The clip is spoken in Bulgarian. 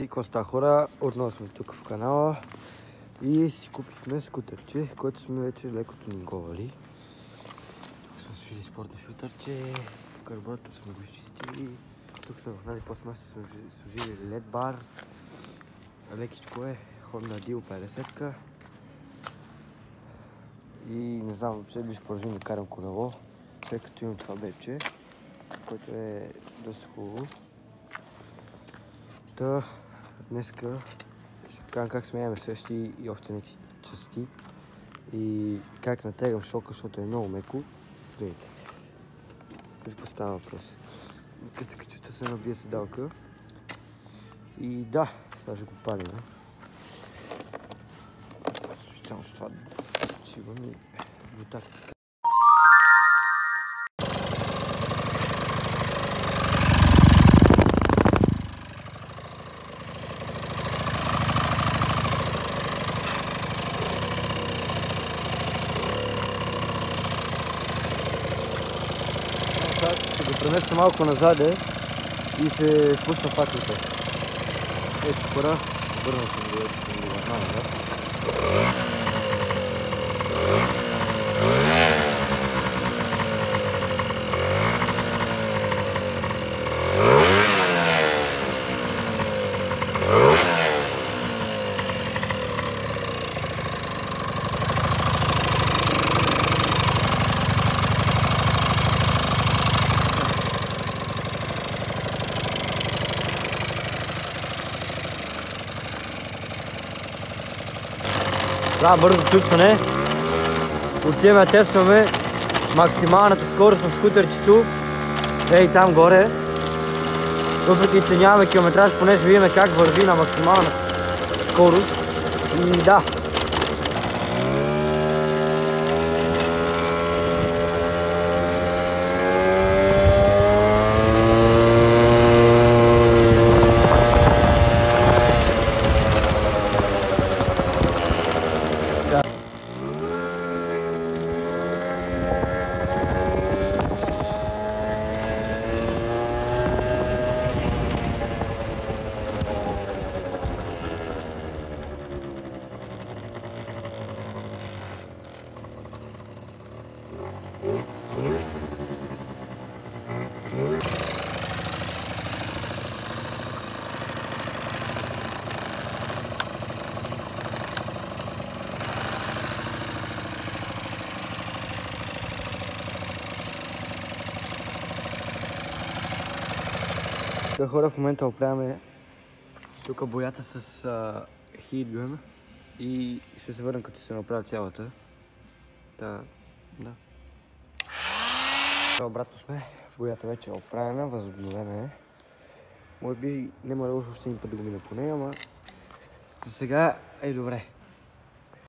И коста хора, отново сме тук в канала и си купихме скутърче, което сме вече леко тюнинговали. Тук сме свили спортно филтърче, карбуратор сме го изчистили, тук сме върнали пластмаса, сме сложили LED бар, лекичко е, Honda Dio 50-ка и не знам, въобще би ще продължим да карам колело, тъй като имам това бебче, което е доста хубаво. Днеска ще покажам как сменяме свещи и още някакви части и как натегам шока, защото е много меко. Гледайте. Какво става въпрос? Като се качата се набия седалка и да, сега ще го палим. Само ще това шибам и вотакцията. Ще го преместя малко назаде и ще пусна факлите. Ето хора, върна съм го, ето съм го върнал назад. Да, бързо включване. Отиваме да тестваме максималната скорост на скутерчето. Ей там горе. Въпреки че нямаме километраж, поне ще видим как върви на максимална скорост. И да. Хора, в момента оправяме тук боята с Heat Gun и ще се върнем като се направя цялата. Да. Обратно сме, боята вече е оправена, възобновена е. Може би няма да лошо още един път да го мина по нея, ама за сега е добре.